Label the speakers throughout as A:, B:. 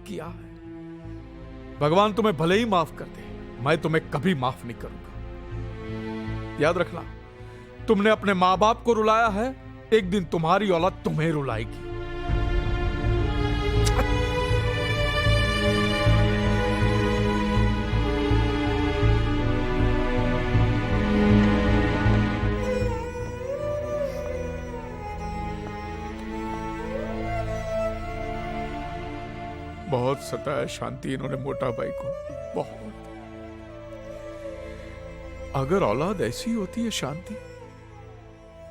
A: किया है। भगवान तुम्हें भले ही माफ कर दे, मैं तुम्हें कभी माफ नहीं करूंगा। याद रखना, तुमने अपने माँ बाप को रुलाया है, एक दिन तुम्हारी औलाद तुम्हें रुलाएगी। बहुत सताया शांति इन्होंने मोटा भाई को, बहुत। अगर औलाद ऐसी होती है शांति,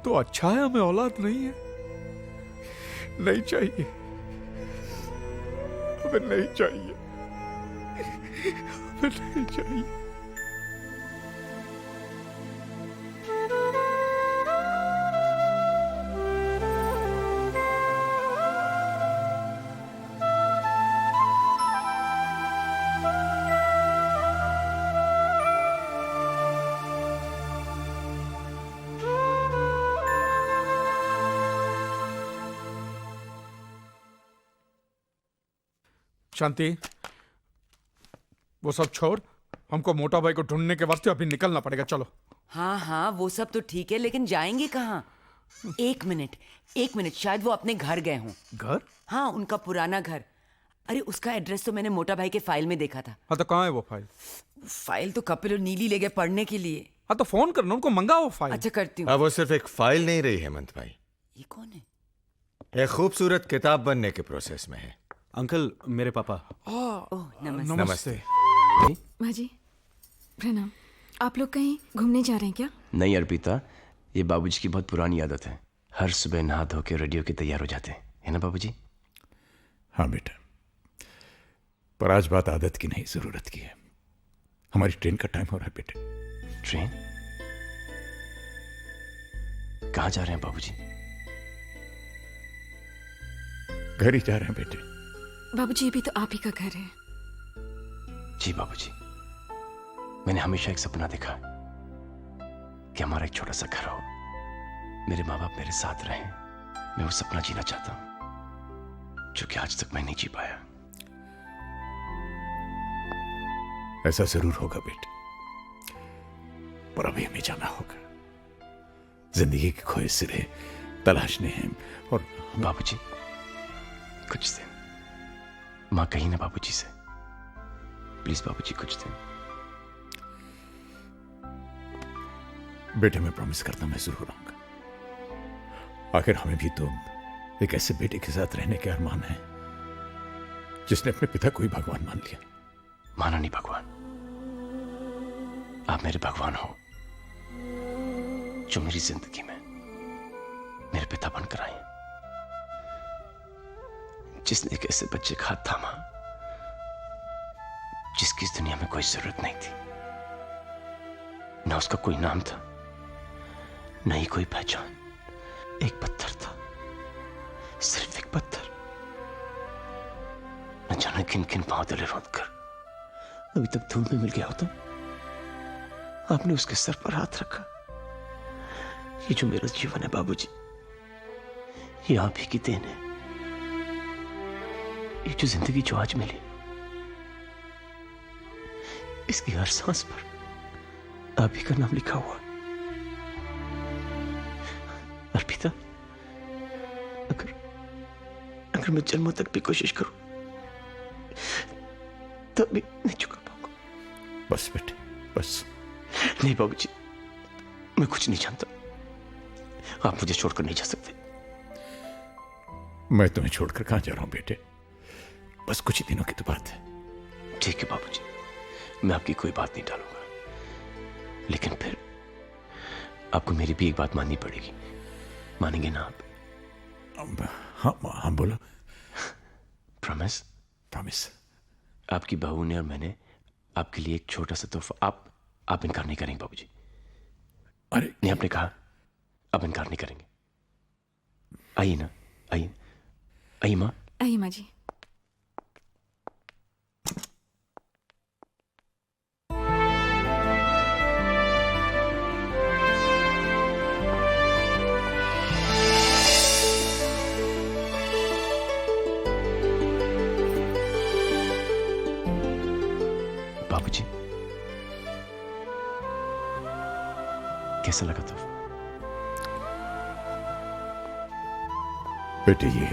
A: तो अच्छा है हमें औलाद नहीं है। नहीं चाहिए, हमें नहीं चाहिए, हमें नहीं चाहिए। शांति, वो सब छोड़, हमको मोटा भाई को ढूंढने के वास्ते अभी निकलना पड़ेगा। चलो।
B: हाँ हाँ, वो सब तो ठीक है, लेकिन जाएंगे कहाँ? एक मिनट, शायद वो अपने घर गए हों।
A: घर?
B: हाँ, उनका पुराना घर। अरे उसका एड्रेस तो मैंने मोटा भाई के फाइल में देखा था।
A: हाँ तो कहाँ है वो फाइल?
B: फाइल तो कपिल और नीली ले गए पढ़ने के लिए।
A: हाँ तो फोन करना, उनको मंगाओ वो फाइल।
B: अच्छा, करती हूँ।
C: अब वो सिर्फ एक फाइल नहीं रही हेमंत भाई,
B: ये कौन है?
C: एक खूबसूरत किताब बनने के प्रोसेस में है।
D: अंकल, मेरे पापा।
B: ओह, नमस्ते।
A: नमस्ते।
E: माँ जी, प्रणाम। आप लोग कहीं घूमने जा रहे हैं क्या?
F: नहीं अर्पिता, ये बाबूजी की बहुत पुरानी आदत है। हर सुबह नहा धो के रेडियो के तैयार हो जाते हैं, है ना बाबूजी?
G: हाँ बेटा, पर आज बात आदत की नहीं, जरूरत की है। हमारी ट्रेन का टाइम हो रहा है बेटे।
F: ट्रेन? कहाँ जा रहे हैं बाबूजी?
G: घर ही जा रहे हैं बेटे।
E: बाबूजी, ये भी तो आप ही का घर है।
F: जी बाबूजी, मैंने हमेशा एक सपना देखा कि हमारा एक छोटा सा घर हो, मेरे माँ बाप मेरे साथ रहें। मैं वो सपना जीना चाहता हूं, जो कि आज तक मैं नहीं जी पाया।
G: ऐसा जरूर होगा बेटे, पर अभी हमें जाना होगा। जिंदगी के खोए सिरे तलाशने हैं। और
F: बाबूजी, कुछ दिन माँ कही ना बाबूजी से, प्लीज बाबूजी कुछ दिन।
G: बेटे मैं प्रॉमिस करता हूं, मैं जरूर आऊंगा। आखिर हमें भी तो एक ऐसे बेटे के साथ रहने के अरमान है जिसने अपने पिता को ही भगवान मान लिया।
F: माना नहीं भगवान, आप मेरे भगवान हो, जो मेरी जिंदगी में मेरे पिता बनकर आए, जिसने एक ऐसे बच्चे का हाथ थामा जिसकी इस दुनिया में कोई जरूरत नहीं थी। ना उसका कोई नाम था, न ही कोई पहचान। एक पत्थर था, सिर्फ एक पत्थर। न जाने किन किन पांव तले रोंद कर अभी तक धूल में मिल गया होता। आपने उसके सर पर हाथ रखा। ये जो मेरा जीवन है बाबूजी, ये आप ही की देन है। ये जो जिंदगी जो आज मिली, इसकी हर सांस पर आप ही का नाम लिखा हुआ। अर्पिता, अगर मैं जन्मों तक भी कोशिश करूं तब भी नहीं चुका पाऊंगा।
G: बस बेटे, बस।
F: नहीं बाबूजी, मैं कुछ नहीं जानता। आप मुझे छोड़कर नहीं जा सकते।
G: मैं तुम्हें छोड़कर कहां जा रहा हूं बेटे, बस कुछ ही दिनों की तो बात है।
F: ठीक है बाबूजी, मैं आपकी कोई बात नहीं टालूंगा, लेकिन फिर आपको मेरी भी एक बात माननी पड़ेगी। मानेंगे ना आप?
G: हाँ बोलो।
F: प्रॉमिस?
G: प्रॉमिस।
F: आपकी बहू ने और मैंने आपके लिए एक छोटा सा तोहफा। आप इनकार नहीं करेंगे बाबूजी?
G: अरे
F: नहीं, आपने कहा आप इनकार नहीं करेंगे। आइए ना, आइए आइए माँ।
E: आइए माँ जी।
F: बाबूजी, कैसा लगा तो?
G: बेटे ये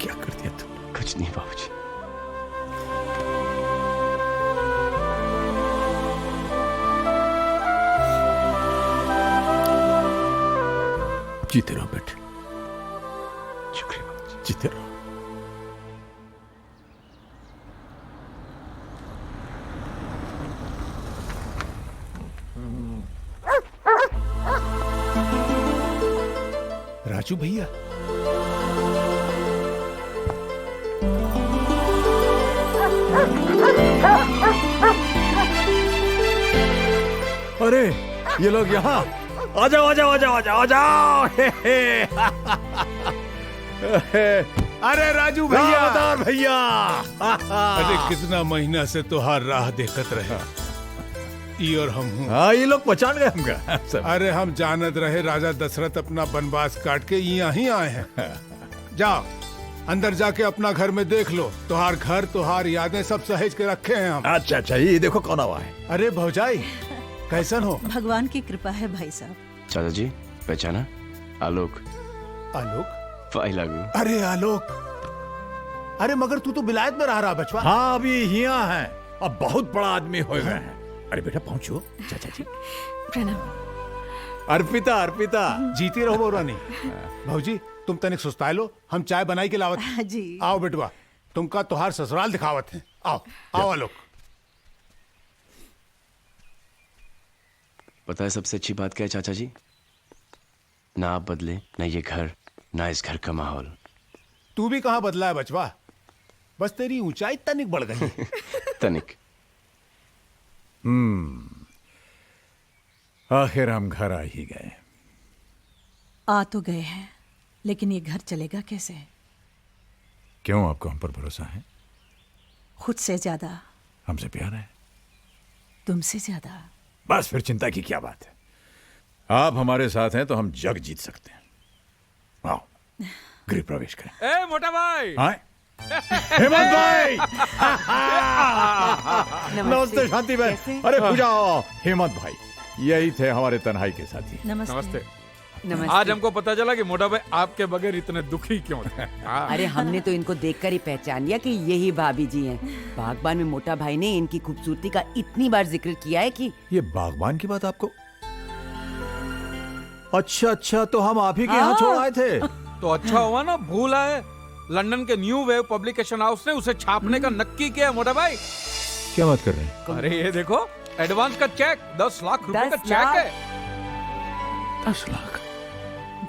G: क्या कर दिया तुमने?
F: कुछ नहीं बाबूजी।
G: जीते रहो बेटे,
F: शुक्रिया बाबूजी।
G: जीते रहो। राजू भैया, अरे ये लोग यहाँ, आ जाओ आ जाओ आ जाओ आ जाओ आ जाओ।
D: अरे राजू भैया,
G: रावतार भैया।
D: अरे कितना महीना से तुहार राह देखत रहे, ई और हम हूँ।
G: हाँ ये लोग पहचान गए हमका सब।
D: अरे हम जानत रहे राजा दशरथ अपना वनवास काट के यहाँ ही आए हैं। जाओ अंदर जाके अपना घर में देख लो, तुहार घर तुहार यादें सब सहेज के रखे हैं हम।
G: अच्छा अच्छा, ये देखो कौन हुआ है।
D: अरे भौजाई कैसन हो?
H: भगवान की कृपा है भाई साहब।
F: चाचा जी पहचाना? आलोक।
D: आलोक?
F: फाइल लागू।
D: अरे आलोक, अरे मगर तू तो विलायत में रह रहा बचवा।
G: हाँ अभी यहाँ है, अब बहुत बड़ा आदमी हो गया है। अरे बेटा पहुंचो। चाचा जी
E: प्रणाम।
G: अर्पिता अर्पिता।
D: जीती रहो रानी। भौजी तुम तनिक सुस्ताए लो, हम चाय बनाई के लावत।
H: जी।
D: आओ बेटवा, तुमका तुहार ससुराल दिखावत है। आओ आओ आलोक।
F: पता है सबसे अच्छी बात क्या है चाचा जी? ना आप बदले, ना ये घर, ना इस घर का माहौल।
D: तू भी कहाँ बदला है बचवा, बस तेरी ऊंचाई तनिक बढ़ गई।
F: तनिक।
G: आखिर हम घर आ ही गए।
H: आ तो गए हैं, लेकिन ये घर चलेगा कैसे?
G: क्यों, आपको हम पर भरोसा है?
H: खुद से ज्यादा,
G: हमसे प्यार है?
H: तुमसे ज्यादा।
G: बस फिर चिंता की क्या बात है। आप हमारे साथ हैं तो हम जग जीत सकते हैं। आओ गृह प्रवेश करें।
A: ए मोटा भाई।
G: हाँ? हेमंत भाई। नमस्ते शांति बहन।
B: कैसे?
G: अरे पूजा, हेमंत भाई यही थे हमारे तन्हाई के साथी।
H: नमस्ते।
A: नमस्ते।
B: नमस्ते।
A: आज हमको पता चला कि मोटा भाई आपके बगैर इतने दुखी क्यों थे। हाँ।
B: अरे हमने तो इनको देखकर ही पहचान लिया कि यही भाभी जी हैं। बागबान में मोटा भाई ने इनकी खूबसूरती का इतनी बार जिक्र किया है कि
G: ये बागबान की बात आपको? अच्छा अच्छा, तो हम आप ही के यहाँ
B: हाँ।
G: छोड़ आए थे।
A: तो अच्छा हुआ ना, भूल आए। लंदन के न्यू वेव पब्लिकेशन हाउस ने उसे छापने का नक्की किया है मोटा भाई।
G: क्या बात कर रहे हैं?
A: अरे ये देखो, एडवांस का चेक 10 लाख रुपए का
B: 10
A: चेक
B: लाख?
A: है।
G: 10 लाख?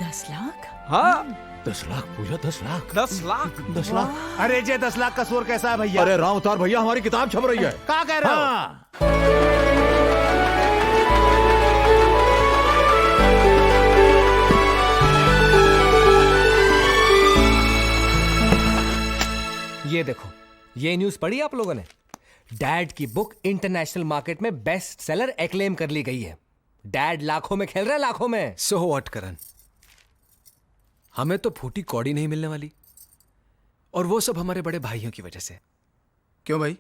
H: 10 लाख?
A: हाँ
G: 10 लाख पूजा, 10 लाख?
A: 10 लाख।
G: 10 लाख?
D: अरे जे 10 लाख का शोर कैसा है भैया?
G: अरे रावतार भैया, हमारी किताब छप रही है।
D: क्या कह रहे हो?
G: हाँ।
I: ये देखो, ये न्यूज़ पढ़ी आप लोगों ने? डैड की बुक इंटरनेशनल मार्केट में बेस्ट सेलर एक्लेम कर ली गई है। डैड लाखों में खेल रहा है, लाखों में।
J: सो व्हाट करण, हमें तो फूटी कौड़ी नहीं मिलने वाली, और वो सब हमारे बड़े भाइयों की वजह से।
K: क्यों भाई,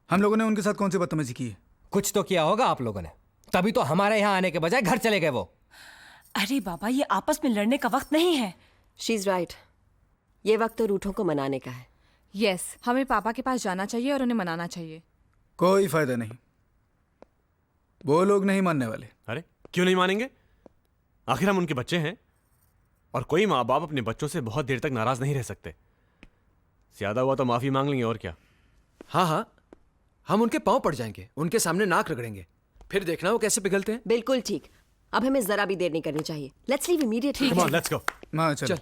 K: हम लोगों ने उनके साथ कौन सी बदतमीजी की है?
I: कुछ तो किया होगा आप लोगों ने, तभी तो हमारे यहाँ आने के बजाय घर चले गए वो।
H: अरे बाबा, ये आपस में लड़ने का वक्त नहीं है।
L: शी इज राइट, ये वक्त तो रूठों को मनाने का है।
E: यस, हमें पापा के पास जाना चाहिए और उन्हें मनाना चाहिए।
K: कोई फायदा नहीं, वो लोग नहीं मानने वाले।
M: अरे क्यों नहीं मानेंगे? आखिर हम उनके बच्चे हैं, और कोई माँ बाप अपने बच्चों से बहुत देर तक नाराज नहीं रह सकते। ज्यादा हुआ तो माफी मांग लेंगे, और क्या।
J: हाँ हाँ, हम उनके पांव पड़ जाएंगे, उनके सामने नाक रगड़ेंगे, फिर देखना वो कैसे पिघलते हैं।
L: बिल्कुल ठीक, अब हमें जरा भी देर नहीं करनी चाहिए। Let's leave immediately.
M: Come on, let's go.
K: हाँ चल।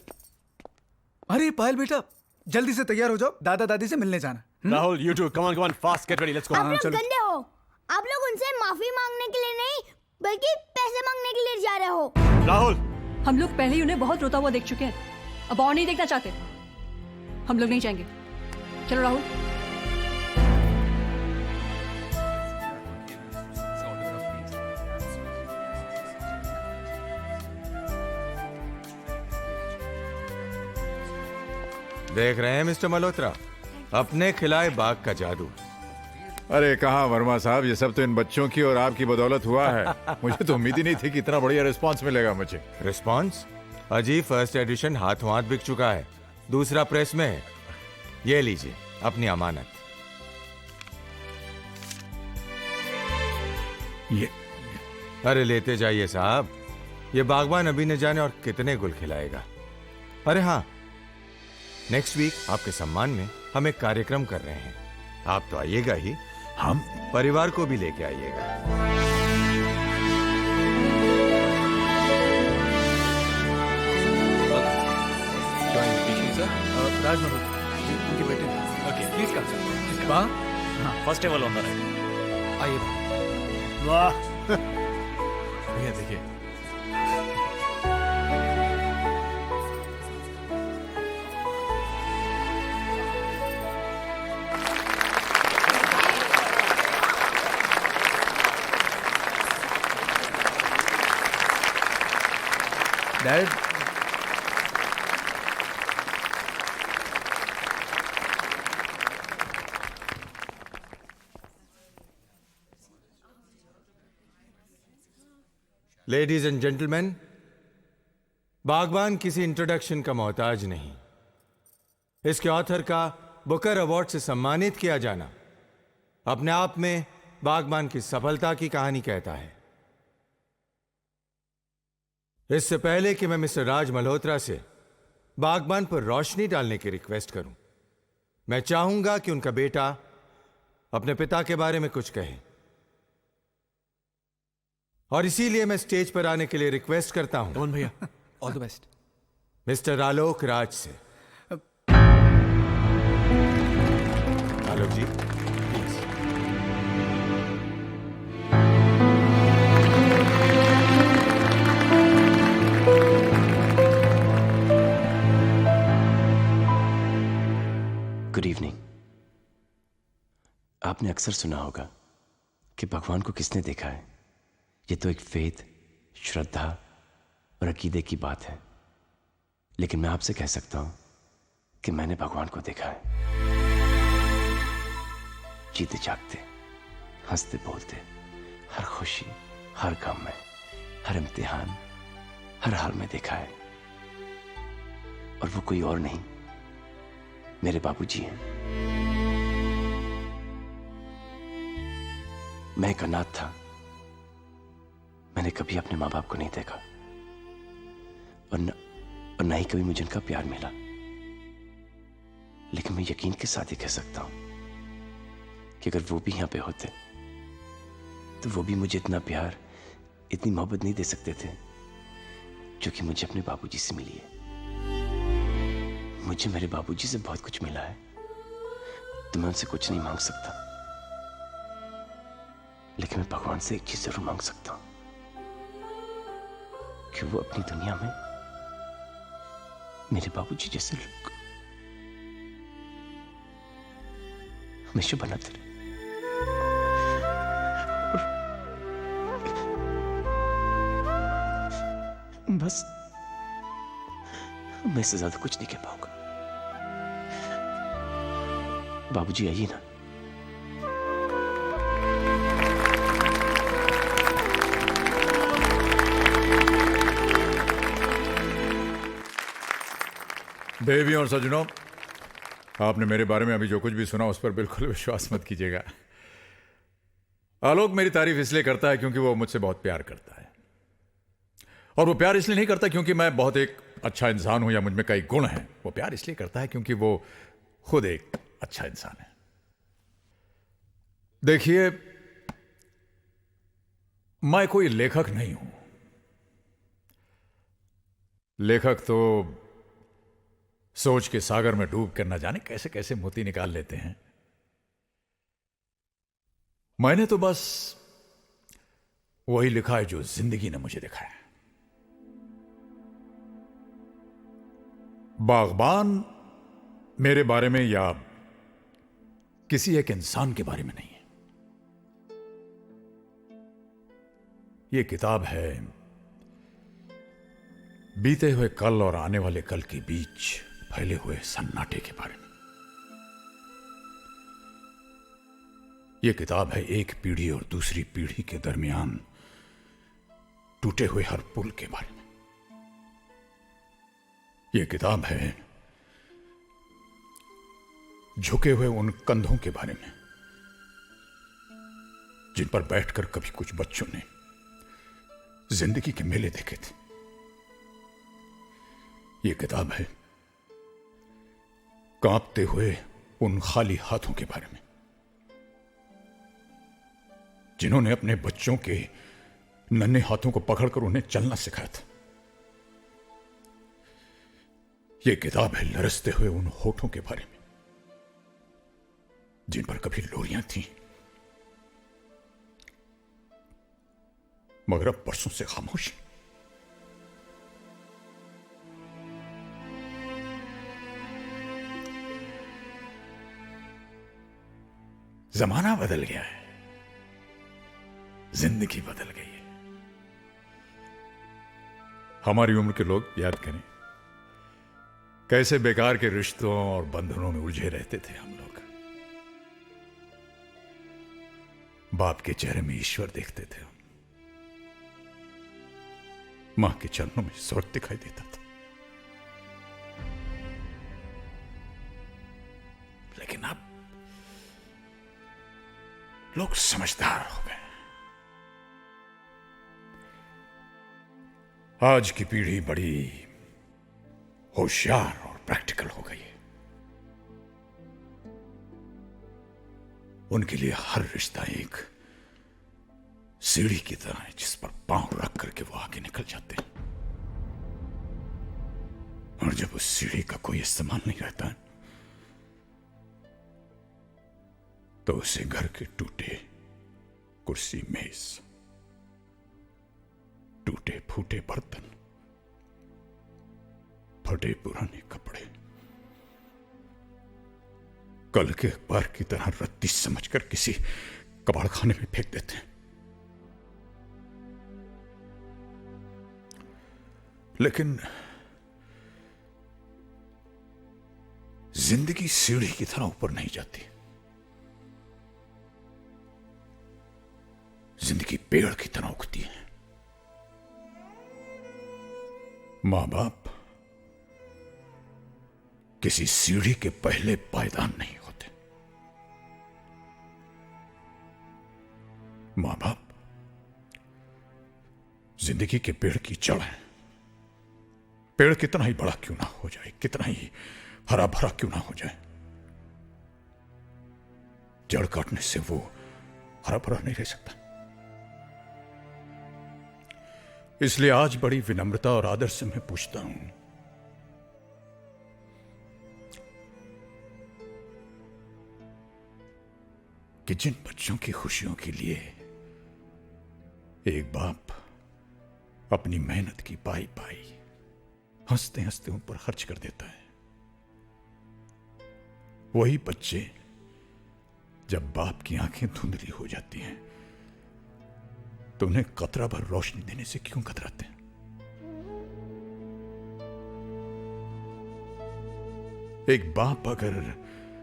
K: अरे पायल बेटा, जल्दी से तैयार हो जाओ, दादा दादी से मिलने जाना।
M: Rahul, you too, come on, fast, get ready, let's go.
K: हाँ, चलो।
N: गंदे हो, आप लोग उनसे माफी मांगने के लिए नहीं बल्कि पैसे मांगने के लिए जा रहे हो।
M: राहुल,
H: हम लोग पहले ही उन्हें बहुत रोता हुआ देख चुके हैं, अब और नहीं देखना चाहते। हम लोग नहीं जाएंगे। चलो राहुल।
C: देख रहे हैं मिस्टर मल्होत्रा, अपने खिलाए बाग का जादू।
G: अरे कहाँ वर्मा साहब, ये सब तो इन बच्चों की और आपकी बदौलत हुआ है। मुझे तो उम्मीद ही नहीं थी कि इतना बढ़िया रिस्पांस मिलेगा मुझे।
C: रिस्पांस? अजी फर्स्ट एडिशन हाथों हाथ बिक चुका है, दूसरा प्रेस में है। ये लीजिए अपनी अमानत।
G: ये
C: अरे लेते जाइए साहब, ये बागबान अभी न जाने और कितने गुल खिलाएगा। अरे हाँ, नेक्स्ट वीक आपके सम्मान में हम एक कार्यक्रम कर रहे हैं। आप तो आइएगा ही,
G: हम
C: परिवार को भी लेके आइएगा।
K: राज उनके बेटे।
J: Okay please come sir.
K: हाँ
M: फर्स्ट टेबल ऑनर है।
J: आइए
M: वाह भैया देखिए।
K: डैड,
C: लेडीज एंड जेंटलमैन, बागबान किसी इंट्रोडक्शन का मोहताज नहीं। इसके ऑथर का बुकर अवार्ड से सम्मानित किया जाना अपने आप में बागबान की सफलता की कहानी कहता है। इससे पहले कि मैं मिस्टर राज मल्होत्रा से बागबान पर रोशनी डालने की रिक्वेस्ट करूं, मैं चाहूंगा कि उनका बेटा अपने पिता के बारे में कुछ कहे, और इसीलिए मैं स्टेज पर आने के लिए रिक्वेस्ट करता हूं
J: कमन भैया, all the best.
C: Mister Alok Raj से। आलोक जी प्लीज।
F: Good evening. आपने अक्सर सुना होगा कि भगवान को किसने देखा है। ये तो एक फेथ, श्रद्धा और अकीदे की बात है, लेकिन मैं आपसे कह सकता हूं कि मैंने भगवान को देखा है। जीते जागते, हंसते बोलते, हर खुशी, हर गम में, हर इम्तिहान, हर हाल में देखा है। और वो कोई और नहीं, मेरे बाबूजी हैं। मैं एक अनाथ था, मैंने कभी अपने माँ बाप को नहीं देखा, और न ही कभी मुझे उनका प्यार मिला। लेकिन मैं यकीन के साथ ही कह सकता हूं कि अगर वो भी यहां पे होते तो वो भी मुझे इतना प्यार, इतनी मोहब्बत नहीं दे सकते थे जो कि मुझे अपने बाबूजी से मिली है। मुझे मेरे बाबूजी से बहुत कुछ मिला है, तो मैं उनसे कुछ नहीं मांग सकता, लेकिन मैं भगवान से एक चीज जरूर मांग सकता हूं कि वो अपनी दुनिया में मेरे बाबूजी जैसे लोग हमेशा बनाते रहे। बस मैं इससे ज्यादा कुछ नहीं कह पाऊंगा। बाबूजी आइए ना।
G: देवियों और सज्जनों, आपने मेरे बारे में अभी जो कुछ भी सुना उस पर बिल्कुल विश्वास मत कीजिएगा। आलोक मेरी तारीफ इसलिए करता है क्योंकि वो मुझसे बहुत प्यार करता है, और वो प्यार इसलिए नहीं करता क्योंकि मैं बहुत एक अच्छा इंसान हूं या मुझ में कई गुण हैं। वो प्यार इसलिए करता है क्योंकि वो खुद एक अच्छा इंसान है। देखिए, मैं कोई लेखक नहीं हूं। लेखक तो सोच के सागर में डूब कर न जाने कैसे कैसे मोती निकाल लेते हैं। मैंने तो बस वही लिखा है जो जिंदगी ने मुझे दिखाया। बागबान मेरे बारे में या किसी एक इंसान के बारे में नहीं है। यह किताब है बीते हुए कल और आने वाले कल के बीच फैले हुए सन्नाटे के बारे में। यह किताब है एक पीढ़ी और दूसरी पीढ़ी के दरमियान टूटे हुए हर पुल के बारे में। यह किताब है झुके हुए उन कंधों के बारे में जिन पर बैठकर कभी कुछ बच्चों ने जिंदगी के मेले देखे थे। यह किताब है कांपते हुए उन खाली हाथों के बारे में जिन्होंने अपने बच्चों के नन्हे हाथों को पकड़कर उन्हें चलना सिखाया था। यह किताब है लरसते हुए उन होठों के बारे में जिन पर कभी लोरियां थीं मगर अब बरसों से खामोश। जमाना बदल गया है, जिंदगी बदल गई है। हमारी उम्र के लोग याद करें कैसे बेकार के रिश्तों और बंधनों में उलझे रहते थे हम लोग। बाप के चेहरे में ईश्वर देखते थे हम, मां के चरणों में स्वर्ग दिखाई देता था। लेकिन अब लोग समझदार हो गए। आज की पीढ़ी बड़ी होशियार और प्रैक्टिकल हो गई है। उनके लिए हर रिश्ता एक सीढ़ी की तरह है जिस पर पांव रख करके वो आगे निकल जाते हैं। और जब उस सीढ़ी का कोई इस्तेमाल नहीं रहता है तो उसे घर के टूटे कुर्सी मेज, टूटे फूटे बर्तन, फटे पुराने कपड़े कल के अखबार की तरह रत्ती समझकर किसी कबाड़ खाने में फेंक देते हैं। लेकिन जिंदगी सीढ़ी की तरह ऊपर नहीं जाती। जिंदगी पेड़ की तरह उगती है। मां बाप किसी सीढ़ी के पहले पायदान नहीं होते। मां बाप जिंदगी के पेड़ की जड़ है। पेड़ कितना ही बड़ा क्यों ना हो जाए, कितना ही हरा भरा क्यों ना हो जाए, जड़ काटने से वो हरा भरा नहीं रह सकता। इसलिए आज बड़ी विनम्रता और आदर से मैं पूछता हूं, कि जिन बच्चों की खुशियों के लिए एक बाप अपनी मेहनत की पाई पाई हंसते हंसते उन पर खर्च कर देता है, वही बच्चे जब बाप की आंखें धुंधली हो जाती हैं तो उन्हें कतरा भर रोशनी देने से क्यों कतराते हैं? एक बाप अगर